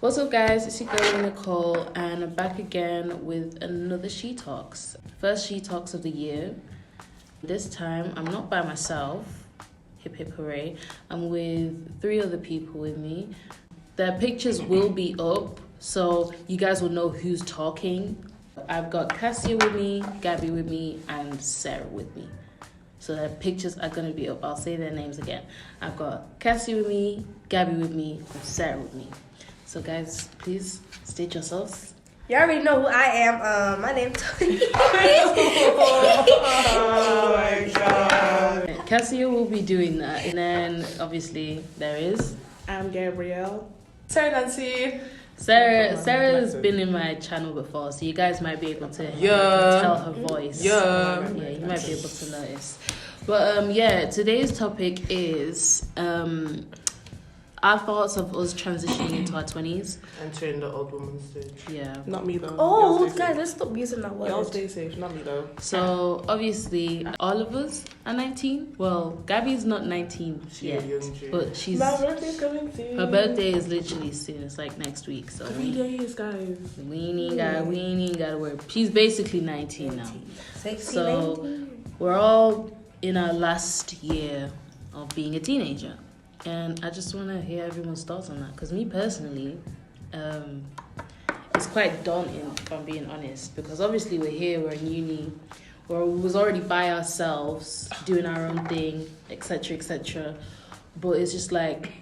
What's up, guys? It's your girl Nicole, and I'm back again with another She Talks. First She Talks of the year. This time, I'm not by myself. Hip hip hooray. I'm with 3 other people with me. Their pictures will be up, so you guys will know who's talking. I've got Cassia with me, Gabby with me, and Sarah with me. So their pictures are going to be up. I'll say their names again. I've got Cassie with me, Gabby with me, and Sarah with me. So guys, please state yourselves. You already know who I am. My name's Tony. Oh my god. Cassia will be doing that. And then obviously there is... I'm Gabrielle. Sarah Nancy. Sarah's been in my channel before, so you guys might be able to tell her voice. Yeah, you might be able to notice. But today's topic is our thoughts of us transitioning into our 20s. Entering the old woman stage. Yeah. Not me though. Oh, guys, let's stop using that word. Y'all stay safe, not me though. So obviously all of us are 19. Well, Gabby's not 19 yet, but she's... My birthday's coming soon. Her birthday is literally soon. It's like next week. So 3 days, guys. We ain't gotta worry. She's basically 19 now. Sexy So 19. we're all in our last year of being a teenager. And I just want to hear everyone's thoughts on that. Because me personally, it's quite daunting, if I'm being honest. Because obviously we're here, we're in uni, we was already by ourselves, doing our own thing, etc., etc. But it's just like,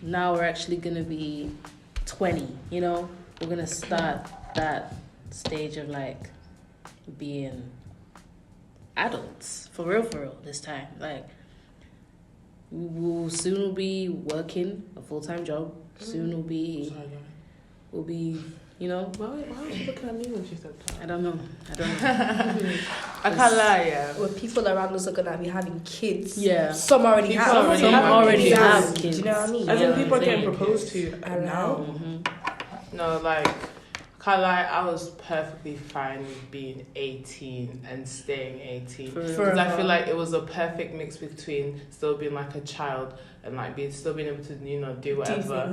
now we're actually going to be 20, you know? We're going to start that stage of like being adults, for real, this time. Like, we'll soon be working a full-time job. Soon we'll be, you know. Why was she looking at me when she said that? I don't know. I can't lie, yeah. When people around us are gonna be having kids. Yeah. Some already have. Some already have kids. Do you know what I mean? As in people are getting proposed to now. Mm-hmm. No, like, can't lie, I was perfectly fine with being 18 and staying 18. Because I feel like it was a perfect mix between still being like a child and like still being able to, you know, do whatever,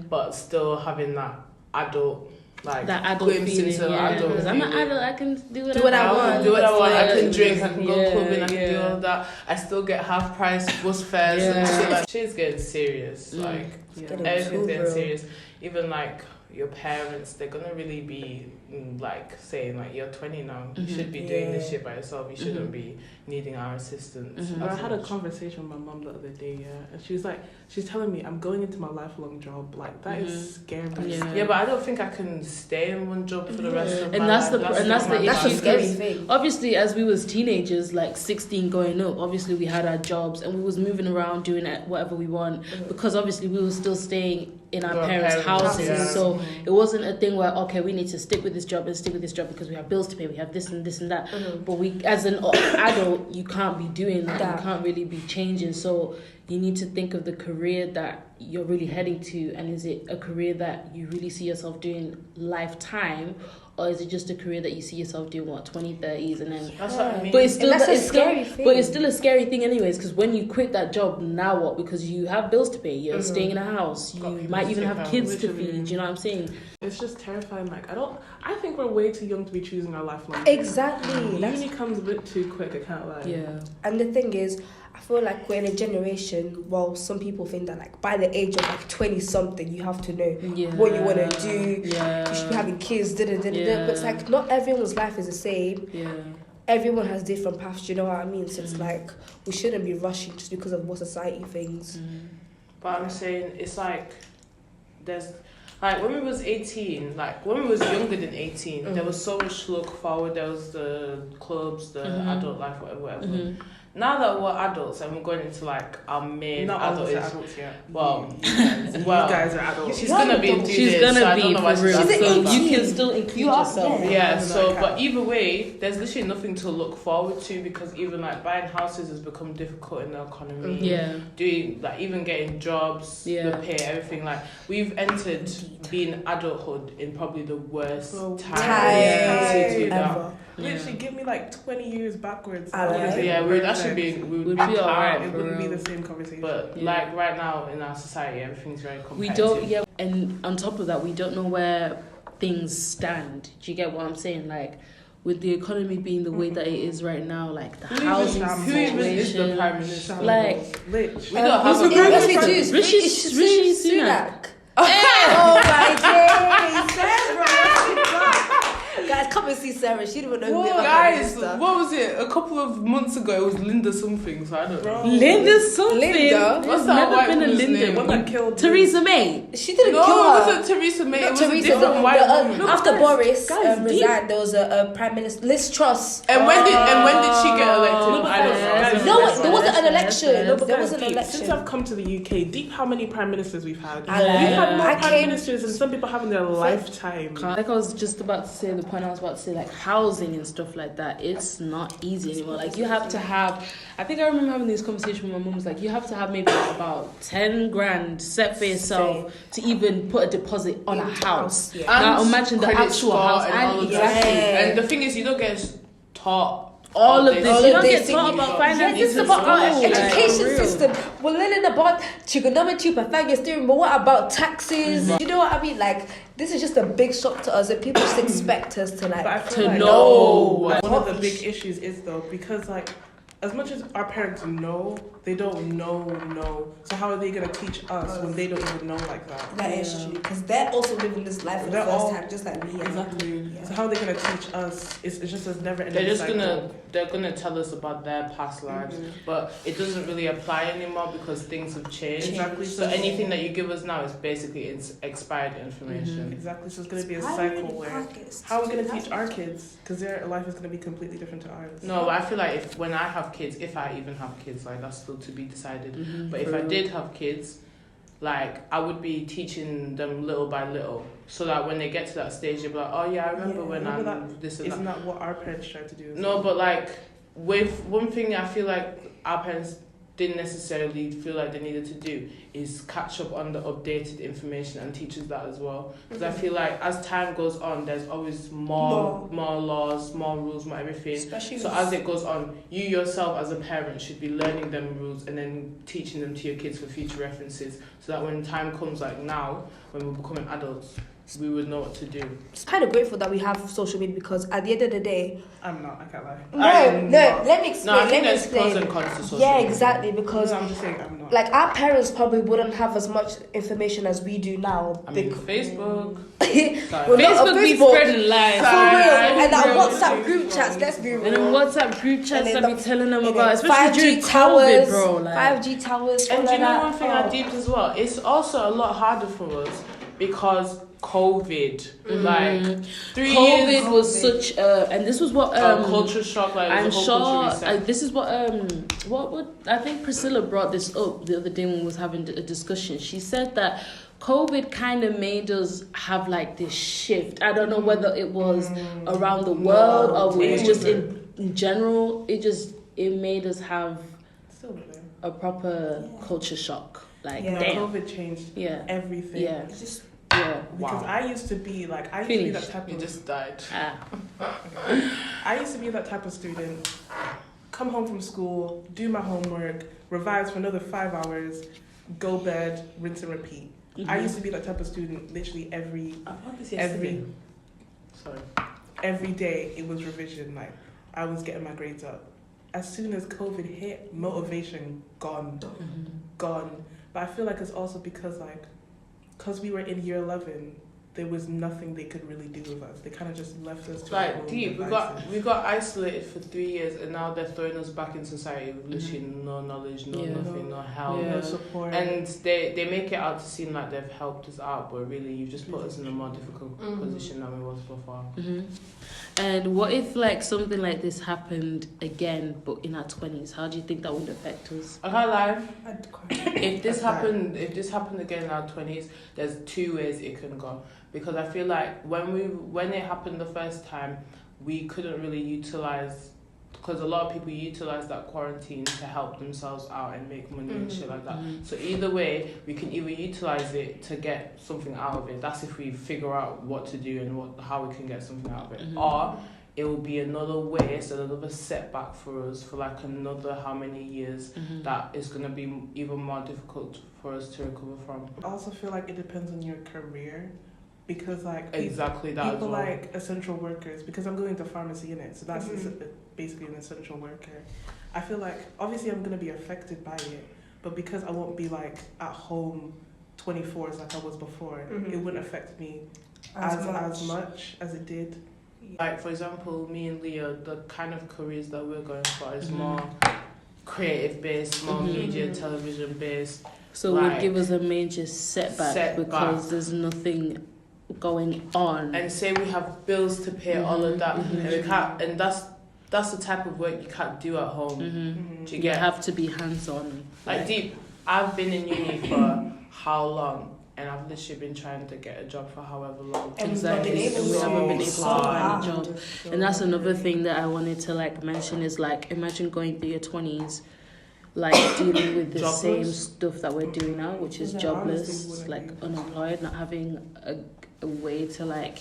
but still having that adult, like that adult feeling. Because I'm an adult, I can do what I want. Do what I want. I can drink. I can go clubbing. I can do all that. I still get half price bus fares and shit. Like, shit's getting serious. Like everything's getting serious. Even like your parents, they're gonna really be like saying like, you're 20 now, you should be doing this shit by yourself, you shouldn't be needing our assistance. I had a conversation with my mum the other day, and she was like, she's telling me I'm going into my lifelong job, like that is scary. Yeah, but I don't think I can stay in one job for the rest of my life. That's a scary thing. Obviously, as we was teenagers, like 16 going up, obviously we had our jobs and we was moving around doing whatever we want, because obviously we were still staying in our parents' houses. So it wasn't a thing where, okay, we need to stick with this job because we have bills to pay, we have this and this and that. But we, as an adult, you can't be doing that. You can't really be changing. So you need to think of the career that you're really heading to, and is it a career that you really see yourself doing lifetime, or is it just a career that you see yourself doing 20, 30s, and then that's what I mean. But it's still a scary thing. But it's still a scary thing anyways, because when you quit that job, now what? Because you have bills to pay, you're staying in a house, you might even have kids to feed, you know what I'm saying? It's just terrifying. Like, I think we're way too young to be choosing our lifelong. Exactly. Uni comes a bit too quick, I can't lie. Yeah. And the thing is, I feel like we're in a generation, well, some people think that like by the age of like 20 something, you have to know what you want to do. Yeah. You should be having kids, But it's like not everyone's life is the same. Yeah. Everyone has different paths, do you know what I mean? So it's like, we shouldn't be rushing just because of what society thinks. But I'm saying, it's like, there's, like, when we was 18, like, when we was younger than 18, there was so much to look forward. There was the clubs, the adult life, whatever. Now that we're adults and we're going into like our main adults yet. Well, you guys are adults. She's gonna be in 2 days, so I don't know why she's so you can still include yourself. Yeah, so but either way, there's literally nothing to look forward to, because even like buying houses has become difficult in the economy. Doing like even getting jobs, the pay, everything. Like, we've entered being adulthood in probably the worst time to do that. Literally, give me like 20 years backwards. Yeah, we would be alright. It wouldn't be the same conversation. But like right now in our society, everything's very competitive. and on top of that, we don't know where things stand. Do you get what I'm saying? Like, with the economy being the way that it is right now, like the housing who even is the situation, Prime Minister? like we don't have a Rishi Sunak. Oh my days, Sarah! Guys, come and see Sarah. She didn't even know who the guys, what was it? A couple of months ago, it was Linda something. So I don't know. Linda something. Linda? What's that white woman's name? One that killed Theresa May. She didn't kill No, her. it wasn't Theresa May. It was Theresa, a different white woman. after Boris guys, resigned, there was a prime minister, Liz Truss. And when did she get elected? I don't know. No, there wasn't an election. No, but There guys, wasn't an deep, election. since I've come to the UK, deep how many prime ministers we've had? I like- We've had more I prime came- ministers than some people have in their lifetime. Like I was just about to say, the point I was about to say, like housing and stuff like that, it's not easy anymore. Like you have to have, I think I remember having this conversation with my mum, was like, you have to have maybe like about 10 grand set for yourself to even put a deposit on a house. Yeah. Now imagine the credit actual score house and and all of exactly. that. And the thing is, you don't get taught All of this. All You of don't this get taught thing- about Yeah, finances. this is about our at school, education like, for real. system. We're learning about trigonometry, Pythagoras theorem, but what about taxes? You know what I mean? Like, this is just a big shock to us, and people just expect us to But I like. feel To like know. one of the big issues is though, because like as much as our parents know, they don't know. So how are they gonna teach us when they don't even know like that? That is true, because they're also living this life for the They're first all- time, just like we are. Exactly. Yeah. So how are they gonna teach us? It's just as never ending. they're gonna tell us about their past lives, but it doesn't really apply anymore because things have changed. Exactly. So anything that you give us now is basically it's expired information. Exactly. So it's gonna be a It's cycle highly where practiced. how are we gonna teach our kids? Because their life is gonna be completely different to ours. No, but I feel like when I have kids, if I even have kids, like that's still to be decided. But if I did have kids, like I would be teaching them little by little, so that when they get to that stage, they'll be like, "Oh yeah, I remember when Remember I'm this and Isn't that." that what our parents tried to do? No, but like with one thing, I feel like our parents didn't necessarily feel like they needed to do is catch up on the updated information and teach us that as well. Because I feel like as time goes on, there's always more laws, more rules, more everything. Especially So as it goes on, you yourself as a parent should be learning them rules and then teaching them to your kids for future references, so that when time comes, like now, when we're becoming adults, we would know what to do. It's kind of grateful that we have social media, because at the end of the day, I'm not. I can't lie. let me explain. No, I think let me there's pros explain. and cons to social Yeah, media. exactly, because No, I'm just saying I'm not. like our parents probably wouldn't have as much information as we do now. I mean, bec- Facebook. Well, not on Facebook be Facebook. spreading lies. For Sorry, real. sorry. And our Real. WhatsApp group chats, let's be real. And then WhatsApp group chats And that then be telling them And about, then especially during 5G towers, COVID, bro. Like, 5G towers, And all do you of know that. one thing I deeped as well? It's also a lot harder for us because COVID, like 3 COVID years, was such a, and this was what culture shock. Like I'm it was a whole sure culture reset. this is what I think Priscilla brought this up the other day when we was having a discussion. She said that COVID kind of made us have like this shift. I don't know whether it was around the world or it was just in general. It made us have Still there. a proper culture shock. Like Yeah. damn, COVID changed yeah, everything. yeah, It's just yeah. Because Wow. I used to be like that type You of just died. I used to be that type of student. Come home from school, do my homework, revise for another 5 hours, go bed, rinse and repeat. I used to be that type of student. Literally every Sorry. day it was revision. Like I was getting my grades up. As soon as COVID hit, motivation gone. But I feel like it's also because we were in year 11, there was nothing they could really do with us. They kind of just left us to our Like own deep, devices. we got isolated for 3 years, and now they're throwing us back in society with literally no knowledge, no Yeah. nothing, no help. Yeah. No support. And they make it out to seem like they've helped us out, but really you've just put us in a more difficult position than we was before. And what if like something like this happened again, but in our 20s? How do you think that would affect us? I can't lie. I'd cry. If this That's happened again in our 20s, there's 2 ways it can go. Because I feel like when it happened the first time, we couldn't really utilize, because a lot of people utilize that quarantine to help themselves out and make money and shit like that. So either way, we can either utilize it to get something out of it. That's if we figure out what to do and how we can get something out of it. Or it will be another waste, another setback for us for like another how many years that is going to be even more difficult for us to recover from. I also feel like it depends on your career. Because like exactly that people as well. like essential workers, because I'm going to pharmacy in it, so that's basically an essential worker. I feel like obviously I'm gonna be affected by it, but because I won't be like at home 24 like I was before, it wouldn't affect me as much as it did. Like for example, me and Leah, the kind of careers that we're going for is more creative based, more media, television based. So it would give us a major setback because there's nothing going on. And say we have bills to pay, all of that, and we can't, and that's the type of work you can't do at home. Do you get? You have to be hands on. Like deep. I've been in uni for how long? And I've literally been trying to get a job for however long. Exactly. We haven't been able to find a job. And that's another thing that I wanted to like mention is like imagine going through your 20s like dealing with the same stuff that we're doing now, which is jobless, like unemployed, not having a way to like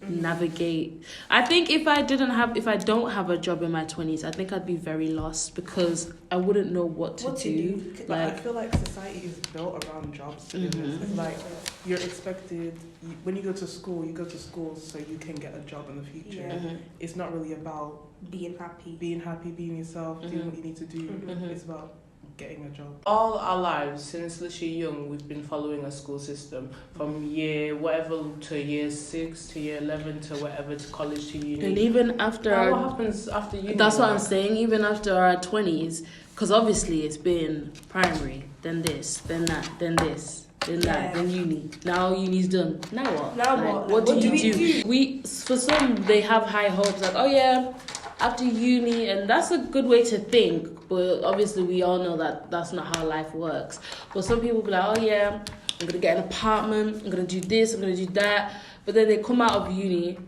navigate. I think if I don't have a job in my 20s, I think I'd be very lost because I wouldn't know what to do. Like I feel like society is built around jobs. It's like you're expected when you go to school so you can get a job in the future. It's not really about being happy, being yourself, doing what you need to do. It's about getting a job. All our lives, since literally young, we've been following a school system from year whatever to year 6 to year 11 to whatever to college to uni. And even after what happens after uni? That's what I'm saying. Even after our 20s, because obviously it's been primary, then this, then that, then this. Then that, then uni. Now uni's done. Now what? What do you do? For some, they have high hopes. Like, oh yeah, after uni, and that's a good way to think. But obviously, we all know that that's not how life works. But some people be like, oh yeah, I'm gonna get an apartment. I'm gonna do this. I'm gonna do that. But then they come out of uni,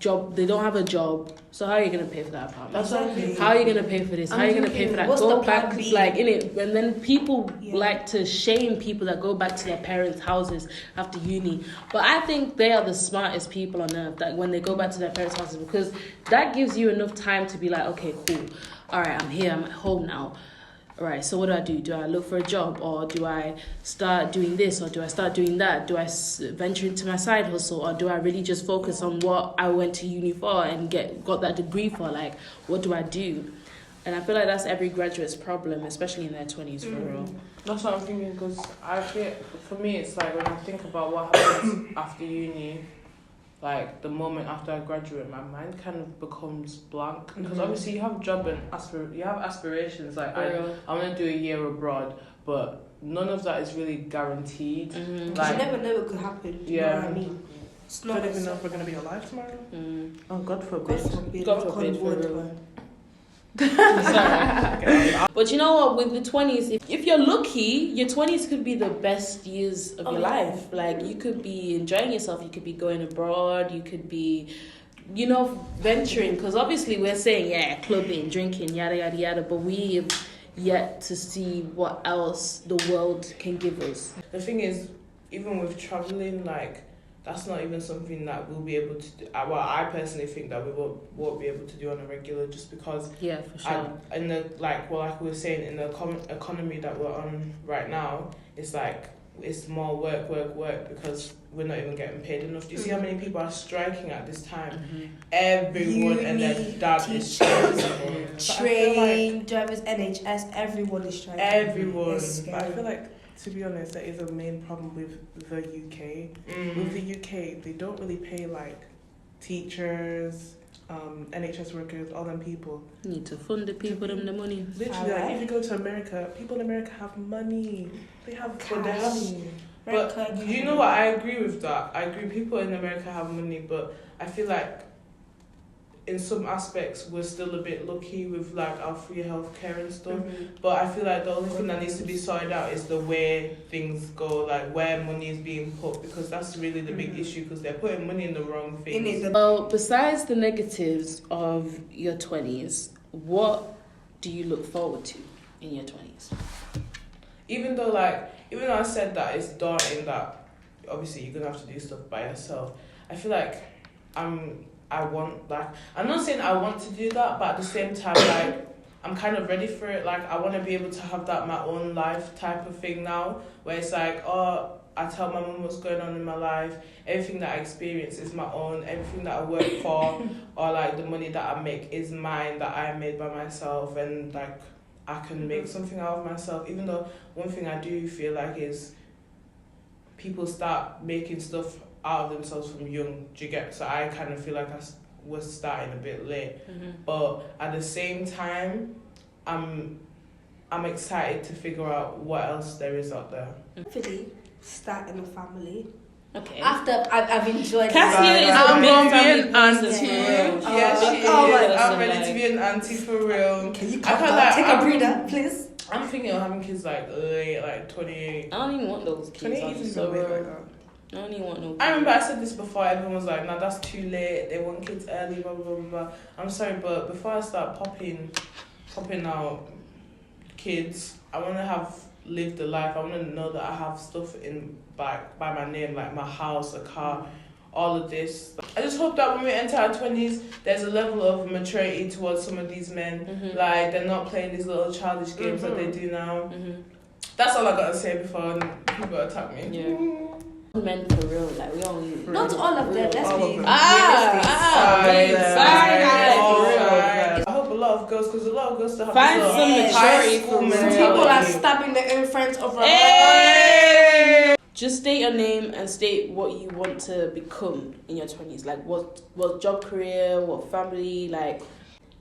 they don't have a job. So how are you gonna pay for that apartment? How are you gonna pay for this? How are you gonna pay for that? Go back, like in it, and then people like to shame people that go back to their parents' houses after uni. But I think they are the smartest people on earth. That when they go back to their parents' houses, because that gives you enough time to be like, okay, cool. All right, I'm here. I'm at home now. All right, so what do? Do I look for a job, or do I start doing this, or do I start doing that? Do I venture into my side hustle, or do I really just focus on what I went to uni for and got that degree for? Like, what do I do? And I feel like that's every graduate's problem, especially in their 20s, for real. That's what I'm thinking, because I feel, for me, it's like when I think about what happens after uni, like the moment after I graduate, my mind kind of becomes blank, because obviously you have a job and you have aspirations. Like I want to do a year abroad, but none of that is really guaranteed. Like, you never know what could happen. You know what I mean? It's not even know if we're gonna be alive tomorrow. Oh, God forbid. God forbid. But you know what, with the 20s, if you're lucky, your 20s could be the best years of your life. Like, you could be enjoying yourself, you could be going abroad, you could be, venturing, because obviously we're saying clubbing, drinking, yada yada yada, but we have yet to see what else the world can give us. The thing is, even with traveling, like, that's not even something that we'll be able to do. Well, I personally think that we won't be able to do on a regular, just because. Yeah, for sure. Like we were saying, in the economy that we're on right now, it's like it's more work because we're not even getting paid enough. Do you see how many people are striking at this time? Everyone and their dad is striking. Train drivers, NHS, everyone is striking. Everyone. But I feel like, to be honest, that is a main problem with the UK. With the UK, they don't really pay like teachers, NHS workers, all them people. You need to fund the people them the money. Literally, like, if you go to America, people in America have money. They have money. But you know what? I agree with that. I agree. People in America have money, but I feel like in some aspects we're still a bit lucky with like our free healthcare and stuff. But I feel like the only thing that needs to be sorted out is the way things go, like where money is being put, because that's really the big issue, because they're putting money in the wrong things. Well, besides the negatives of your 20s, what do you look forward to in your 20s? Even though I said that it's daunting, that obviously you're gonna have to do stuff by yourself, I feel like I'm not saying I want to do that, but at the same time, like, I'm kind of ready for it. Like, I want to be able to have that my own life type of thing now, where it's like, oh, I tell my mum what's going on in my life. Everything that I experience is my own. Everything that I work for or like the money that I make is mine, that I made by myself, and like I can make something out of myself. Even though one thing I do feel like is people start making stuff out of themselves from young. Do you get? So I kind of feel like I was starting a bit late, but at the same time, I'm excited to figure out what else there is out there. Hopefully, starting a family. Okay. After I've enjoyed. Cassia is I'm a gonna big be an family auntie. person. Yeah, she is. I'm ready to be an auntie for real. Can you I can't like, take a breather, please? I'm thinking of having kids like late, like 28. I don't even want those kids. 28 is so weird like that. I don't even want no kids. I remember I said this before, everyone was like, nah, that's too late, they want kids early, blah, blah, blah, blah. I'm sorry, but before I start popping out kids, I want to have lived a life. I want to know that I have stuff in by my name, like my house, a car, all of this. I just hope that when we enter our 20s, there's a level of maturity towards some of these men. Like, they're not playing these little childish games that they do now. That's all I got to say before people attack me. Yeah. Men for real, like we only Not all of them. Let's All be of them. I hope a lot of girls, because a lot of girls still have Find this some little maturity high school for mentality. People are stabbing their own friends over. Hey! just state your name and state what you want to become in your 20s. Like what job, career, what family. Like,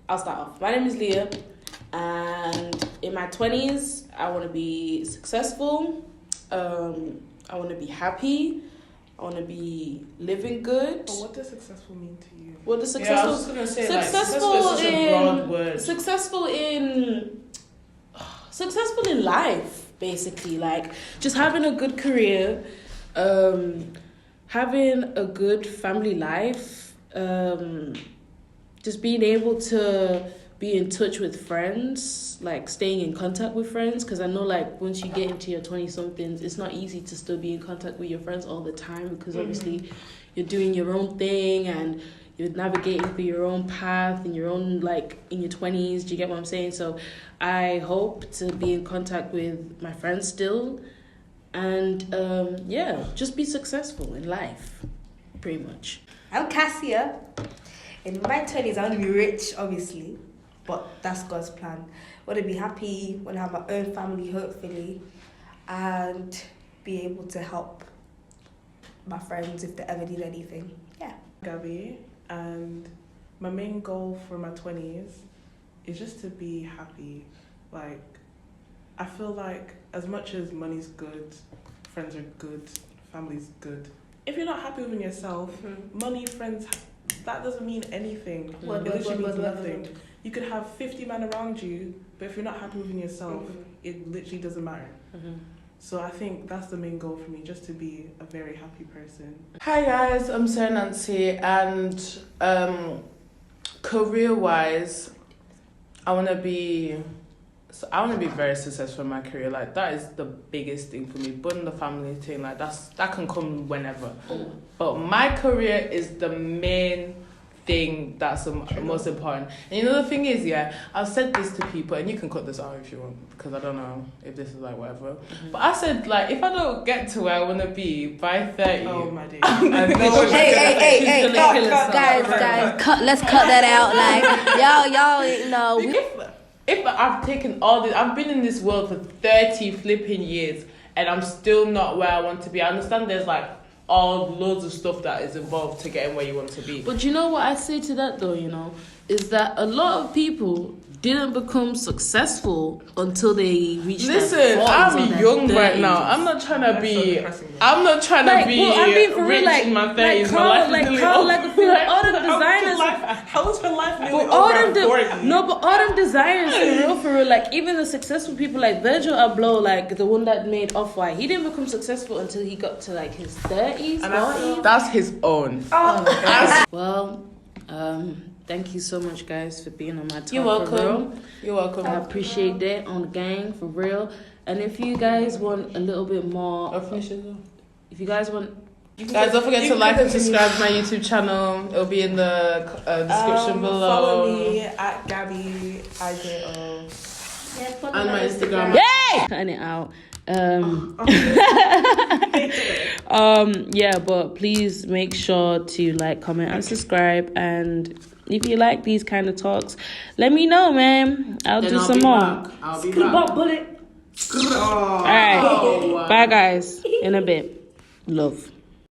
I'll start off. My name is Leah, and in my 20s, I want to be successful. I want to be happy. I want to be living good. But what does successful mean to you? What does successful? Yeah, I was just gonna say, successful like, successful is such a broad word. Successful in life, basically. Like, just having a good career, having a good family life, just being able to be in touch with friends, like staying in contact with friends, because I know, like, once you get into your 20-somethings, it's not easy to still be in contact with your friends all the time, because obviously you're doing your own thing and you're navigating through your own path in your own, like, in your 20s. Do you get what I'm saying? So I hope to be in contact with my friends still, and just be successful in life, pretty much. I'm Cassia. In my 20s, I want to be rich, obviously, but that's God's plan. I want to be happy, want to have my own family, hopefully, and be able to help my friends if they ever need anything. Yeah. Gabby, and my main goal for my 20s is just to be happy. Like, I feel like as much as money's good, friends are good, family's good, if you're not happy within yourself, money, friends, that doesn't mean anything. It literally means nothing. You could have 50 men around you, but if you're not happy within yourself, it literally doesn't matter. So I think that's the main goal for me, just to be a very happy person. Hi guys, I'm Sarah Nancy, and career-wise, I want to be very successful in my career. Like, that is the biggest thing for me. But the family thing, like, that can come whenever. But my career is the main thing that's the most important. And you know, the thing is, I've said this to people, and you can cut this out if you want, because I don't know if this is like whatever. But I said, like, if I don't get to where I want to be by 30, oh my days. Hey, guys, let's cut that out. Like, y'all know. If I've taken all this, I've been in this world for 30 flipping years, and I'm still not where I want to be. I understand there's like loads of stuff that is involved to getting where you want to be. But you know what I say to that though, is that a lot of people didn't become successful until they reached Listen, I'm young right now. I'm not trying to be. I'm not trying to be rich in my 30s. All the designers. How was her life? But all them designers for real. Like, even the successful people like Virgil Abloh, like the one that made Off-White, he didn't become successful until he got to like his 30s. That's his own. Well, thank you so much, guys, for being on my talk. You're welcome. You're welcome. I appreciate that, on the gang, for real. And if you guys want a little bit more, if you guys want Guys, don't forget to like and subscribe to my YouTube channel. It'll be in the description below. Follow me at Gabby IJO. And my Instagram. Yay! Cutting it out. Yeah, but please make sure to like, comment, and subscribe. And if you like these kind of talks, let me know, man. I'll do some more. I'll be back. Bullet. All right. Bye, guys. In a bit. Love.